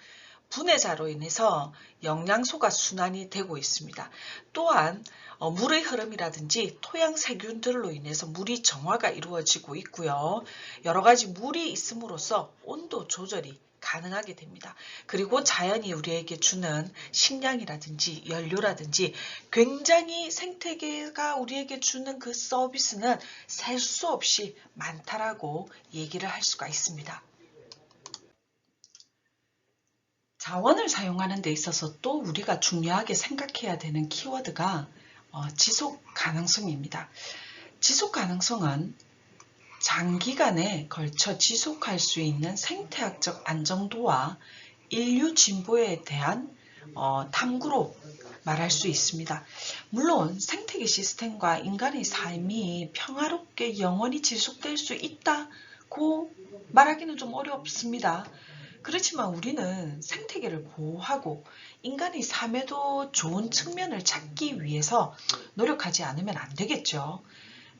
분해자로 인해서 영양소가 순환이 되고 있습니다. 또한 물의 흐름이라든지 토양 세균들로 인해서 물이 정화가 이루어지고 있고요. 여러 가지 물이 있음으로써 온도 조절이 가능하게 됩니다. 그리고 자연이 우리에게 주는 식량이라든지 연료라든지 굉장히 생태계가 우리에게 주는 그 서비스는 셀 수 없이 많다라고 얘기를 할 수가 있습니다. 자원을 사용하는 데 있어서 또 우리가 중요하게 생각해야 되는 키워드가 지속 가능성입니다. 지속 가능성은 장기간에 걸쳐 지속할 수 있는 생태학적 안정도와 인류 진보에 대한 탐구로 말할 수 있습니다. 물론 생태계 시스템과 인간의 삶이 평화롭게 영원히 지속될 수 있다고 말하기는 좀 어렵습니다. 그렇지만 우리는 생태계를 보호하고 인간의 삶에도 좋은 측면을 찾기 위해서 노력하지 않으면 안 되겠죠.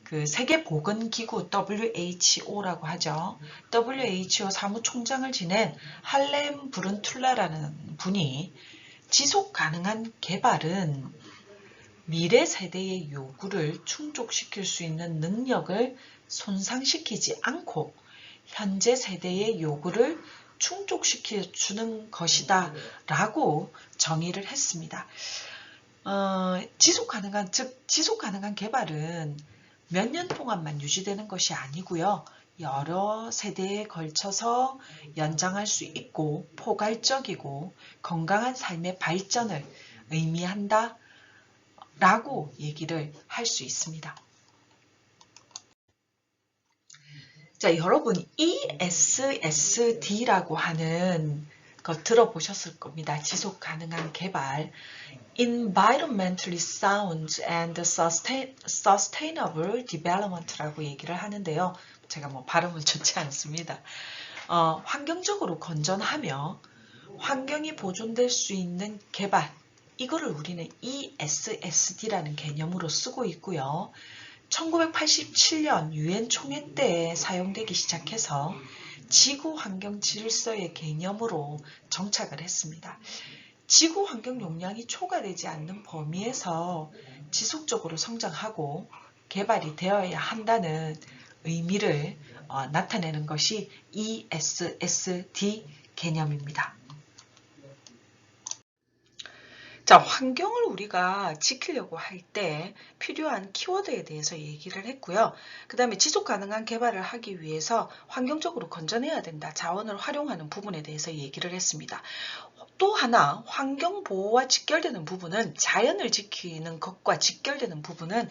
그 세계보건기구 WHO라고 하죠. WHO 사무총장을 지낸 할렘 브룬툴라라는 분이 지속 가능한 개발은 미래 세대의 요구를 충족시킬 수 있는 능력을 손상시키지 않고 현재 세대의 요구를 충족시켜 주는 것이다 라고 정의를 했습니다. 지속 가능한 개발은 몇 년 동안만 유지되는 것이 아니고요. 여러 세대에 걸쳐서 연장할 수 있고 포괄적이고 건강한 삶의 발전을 의미한다 라고 얘기를 할 수 있습니다. 자, 여러분 ESSD라고 하는 거 들어보셨을 겁니다. 지속 가능한 개발, Environmentally Sound and Sustainable Development라고 얘기를 하는데요. 제가 발음은 좋지 않습니다. 환경적으로 건전하며 환경이 보존될 수 있는 개발, 이거를 우리는 ESSD라는 개념으로 쓰고 있고요. 1987년 유엔 총회 때 사용되기 시작해서 지구 환경 질서의 개념으로 정착을 했습니다. 지구 환경 용량이 초과되지 않는 범위에서 지속적으로 성장하고 개발이 되어야 한다는 의미를 나타내는 것이 ESSD 개념입니다. 자, 환경을 우리가 지키려고 할 때 필요한 키워드에 대해서 얘기를 했고요. 그 다음에 지속 가능한 개발을 하기 위해서 환경적으로 건전해야 된다. 자원을 활용하는 부분에 대해서 얘기를 했습니다. 또 하나 환경보호와 직결되는 부분은 자연을 지키는 것과 직결되는 부분은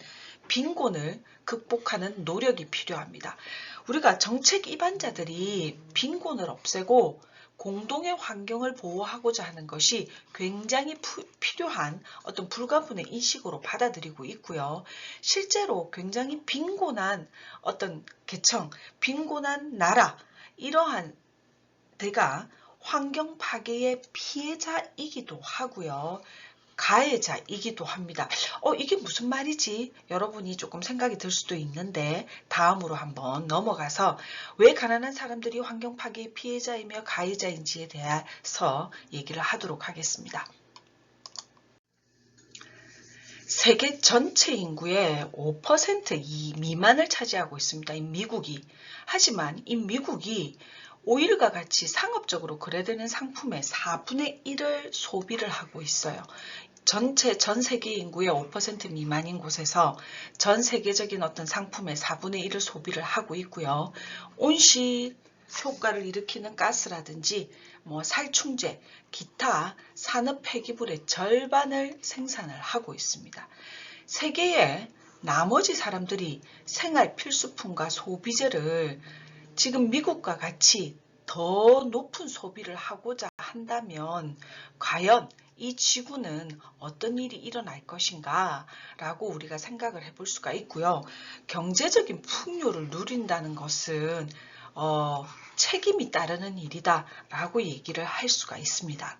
빈곤을 극복하는 노력이 필요합니다. 우리가 정책 입안자들이 빈곤을 없애고 공동의 환경을 보호하고자 하는 것이 굉장히 필요한 어떤 불가분의 인식으로 받아들이고 있고요. 실제로 굉장히 빈곤한 어떤 계층, 빈곤한 나라, 이러한 데가 환경 파괴의 피해자이기도 하고요. 가해자이기도 합니다. 이게 무슨 말이지? 여러분이 조금 생각이 들 수도 있는데 다음으로 한번 넘어가서 왜 가난한 사람들이 환경 파괴의 피해자이며 가해자인지에 대해서 얘기를 하도록 하겠습니다. 세계 전체 인구의 5% 미만을 차지하고 있습니다. 이 미국이. 하지만 이 미국이 오일과 같이 상업적으로 거래되는 상품의 4분의 1을 소비를 하고 있어요. 전 세계 인구의 5% 미만인 곳에서 전 세계적인 어떤 상품의 4분의 1을 소비를 하고 있고요. 온실 효과를 일으키는 가스라든지 살충제, 기타 산업 폐기물의 절반을 생산을 하고 있습니다. 세계의 나머지 사람들이 생활 필수품과 소비재를 지금 미국과 같이 더 높은 소비를 하고자 한다면 과연 이 지구는 어떤 일이 일어날 것인가 라고 우리가 생각을 해볼 수가 있고요. 경제적인 풍요를 누린다는 것은 책임이 따르는 일이다 라고 얘기를 할 수가 있습니다.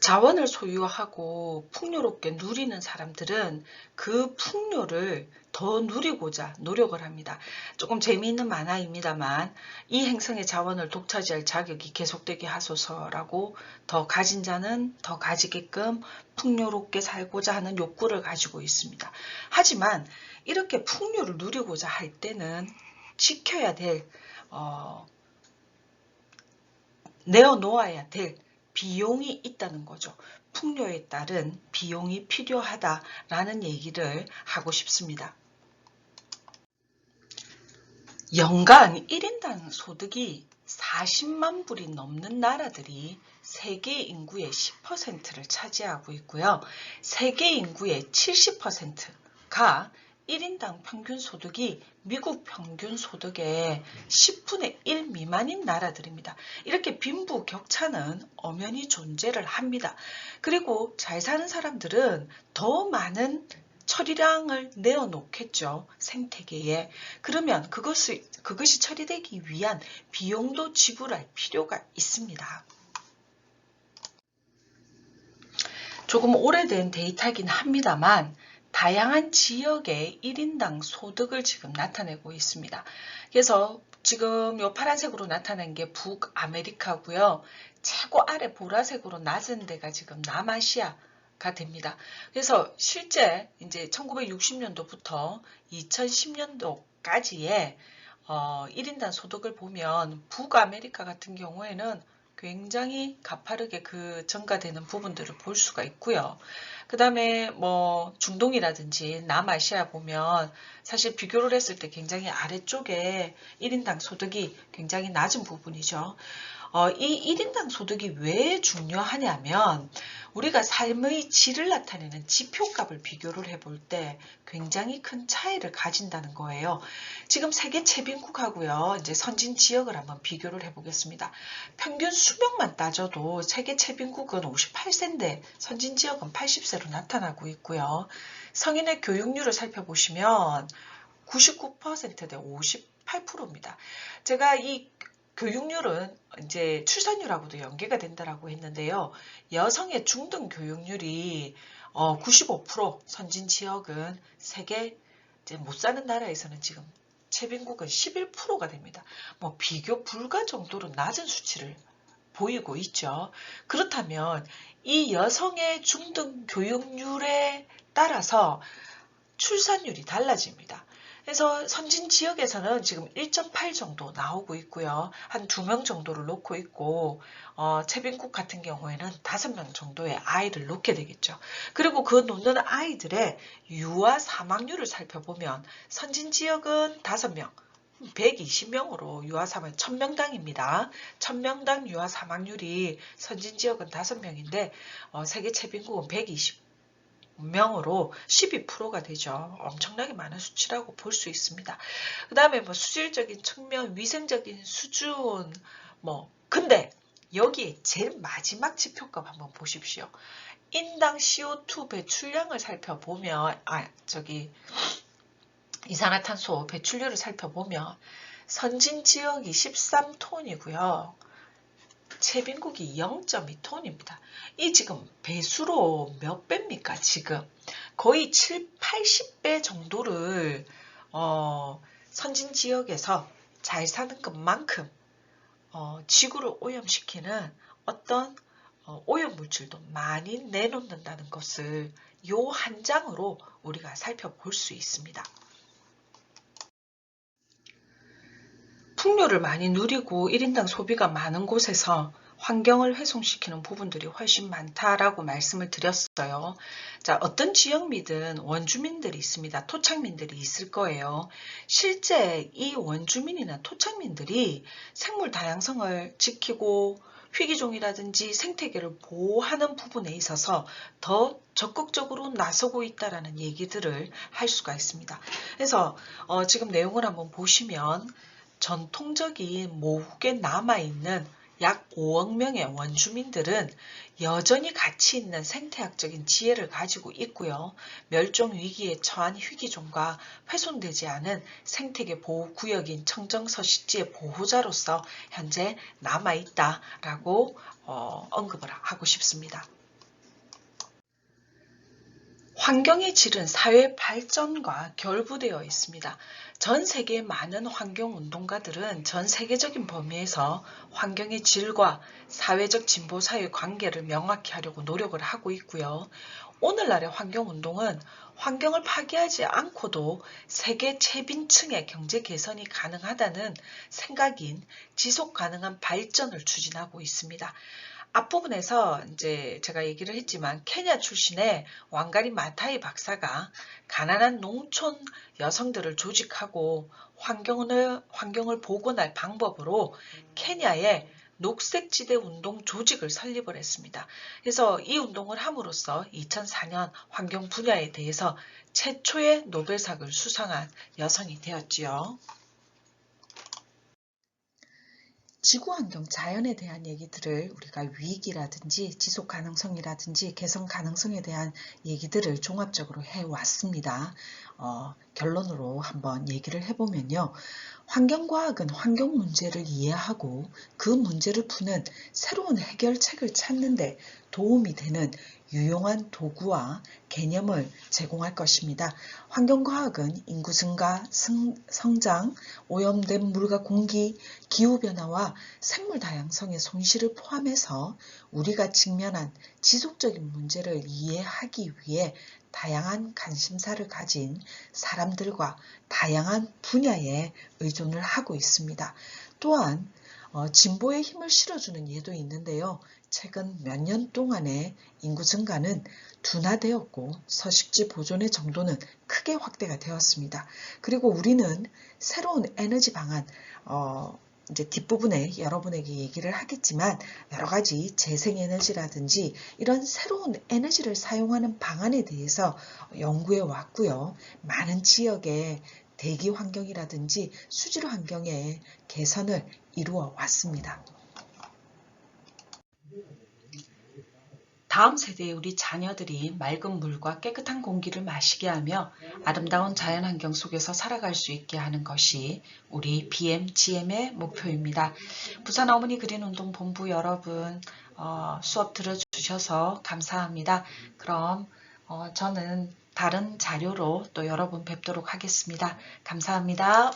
자원을 소유하고 풍요롭게 누리는 사람들은 그 풍요를 더 누리고자 노력을 합니다. 조금 재미있는 만화입니다만 이 행성의 자원을 독차지할 자격이 계속되게 하소서라고 더 가진 자는 더 가지게끔 풍요롭게 살고자 하는 욕구를 가지고 있습니다. 하지만 이렇게 풍요를 누리고자 할 때는 지켜야 될 내어놓아야 될 비용이 있다는 거죠. 풍요에 따른 비용이 필요하다라는 얘기를 하고 싶습니다. 연간 1인당 소득이 40만 불이 넘는 나라들이 세계 인구의 10%를 차지하고 있고요. 세계 인구의 70%가 1인당 평균 소득이 미국 평균 소득의 10분의 1 미만인 나라들입니다. 이렇게 빈부격차는 엄연히 존재를 합니다. 그리고 잘 사는 사람들은 더 많은 처리량을 내어놓겠죠. 생태계에. 그러면 그것이 처리되기 위한 비용도 지불할 필요가 있습니다. 조금 오래된 데이터이긴 합니다만 다양한 지역의 1인당 소득을 지금 나타내고 있습니다. 그래서 지금 요 파란색으로 나타난 게 북아메리카고요. 최고 아래 보라색으로 낮은 데가 지금 남아시아가 됩니다. 그래서 실제 이제 1960년도부터 2010년도까지의 1인당 소득을 보면 북아메리카 같은 경우에는 굉장히 가파르게 그 증가되는 부분들을 볼 수가 있고요. 그 다음에 뭐 중동이라든지 남아시아 보면 사실 비교를 했을 때 굉장히 아래쪽에 1인당 소득이 굉장히 낮은 부분이죠. 이 1인당 소득이 왜 중요하냐면 우리가 삶의 질을 나타내는 지표값을 비교를 해볼 때 굉장히 큰 차이를 가진다는 거예요. 지금 세계 최빈국하고요. 이제 선진 지역을 한번 비교를 해보겠습니다. 평균 수명만 따져도 세계 최빈국은 58세인데 선진 지역은 80세로 나타나고 있고요. 성인의 교육률을 살펴보시면 99%대 58%입니다. 제가 이 교육률은 이제 출산율하고도 연계가 된다라고 했는데요. 여성의 중등 교육률이 95%, 선진 지역은 세계 이제 못 사는 나라에서는 지금 최빈국은 11%가 됩니다. 뭐 비교 불가 정도로 낮은 수치를 보이고 있죠. 그렇다면 이 여성의 중등 교육률에 따라서 출산율이 달라집니다. 그래서 선진 지역에서는 지금 1.8 정도 나오고 있고요. 한 2명 정도를 놓고 있고 최빈국 같은 경우에는 5명 정도의 아이를 놓게 되겠죠. 그리고 그 놓는 아이들의 유아 사망률을 살펴보면 선진 지역은 5명, 120명으로 유아 사망 1000명당입니다. 1000명당 유아 사망률이 선진 지역은 5명인데 세계 최빈국은 120명으로 12%가 되죠. 엄청나게 많은 수치라고 볼 수 있습니다. 그 다음에 뭐 수질적인 측면, 위생적인 수준, 근데 여기에 제일 마지막 지표값 한번 보십시오. 인당 CO2 배출량을 살펴보면, 이산화탄소 배출률을 살펴보면 선진 지역이 13톤이고요. 최빈국이 0.2톤입니다. 이 지금 배수로 몇 배입니까? 지금 거의 7, 80배 정도를 선진 지역에서 잘 사는 것만큼 지구를 오염시키는 어떤 오염물질도 많이 내놓는다는 것을 요 한 장으로 우리가 살펴볼 수 있습니다. 풍요를 많이 누리고 1인당 소비가 많은 곳에서 환경을 훼손시키는 부분들이 훨씬 많다라고 말씀을 드렸어요. 자, 어떤 지역이든 원주민들이 있습니다. 토착민들이 있을 거예요. 실제 이 원주민이나 토착민들이 생물 다양성을 지키고 희귀종이라든지 생태계를 보호하는 부분에 있어서 더 적극적으로 나서고 있다라는 얘기들을 할 수가 있습니다. 그래서 지금 내용을 한번 보시면 전통적인 모국에 남아있는 약 5억 명의 원주민들은 여전히 가치 있는 생태학적인 지혜를 가지고 있고요. 멸종위기에 처한 희귀종과 훼손되지 않은 생태계 보호구역인 청정서식지의 보호자로서 현재 남아있다라고 언급을 하고 싶습니다. 환경의 질은 사회 발전과 결부되어 있습니다. 전 세계의 많은 환경운동가들은 전 세계적인 범위에서 환경의 질과 사회적 진보 사이의 관계를 명확히 하려고 노력을 하고 있고요. 오늘날의 환경운동은 환경을 파괴하지 않고도 세계 최빈층의 경제 개선이 가능하다는 생각인 지속 가능한 발전을 추진하고 있습니다. 앞부분에서 이제 제가 얘기를 했지만 케냐 출신의 왕가리 마타이 박사가 가난한 농촌 여성들을 조직하고 환경을 복원할 방법으로 케냐에 녹색지대 운동 조직을 설립을 했습니다. 그래서 이 운동을 함으로써 2004년 환경 분야에 대해서 최초의 노벨상을 수상한 여성이 되었지요. 지구환경 자연에 대한 얘기들을 우리가 위기라든지 지속가능성이라든지 개선가능성에 대한 얘기들을 종합적으로 해왔습니다. 결론으로 한번 얘기를 해보면요. 환경과학은 환경 문제를 이해하고 그 문제를 푸는 새로운 해결책을 찾는데 도움이 되는 유용한 도구와 개념을 제공할 것입니다. 환경과학은 인구 증가, 성장, 오염된 물과 공기, 기후변화와 생물 다양성의 손실을 포함해서 우리가 직면한 지속적인 문제를 이해하기 위해 다양한 관심사를 가진 사람들과 다양한 분야에 의존을 하고 있습니다. 또한 진보에 힘을 실어주는 예도 있는데요. 최근 몇 년 동안의 인구 증가는 둔화되었고 서식지 보존의 정도는 크게 확대가 되었습니다. 그리고 우리는 새로운 에너지 방안, 이제 뒷부분에 여러분에게 얘기를 하겠지만 여러 가지 재생에너지라든지 이런 새로운 에너지를 사용하는 방안에 대해서 연구해 왔고요. 많은 지역의 대기 환경이라든지 수질 환경의 개선을 이루어 왔습니다. 다음 세대의 우리 자녀들이 맑은 물과 깨끗한 공기를 마시게 하며 아름다운 자연환경 속에서 살아갈 수 있게 하는 것이 우리 BMGM의 목표입니다. 부산 어머니 그린운동 본부 여러분 수업 들어주셔서 감사합니다. 그럼 저는 다른 자료로 또 여러분 뵙도록 하겠습니다. 감사합니다.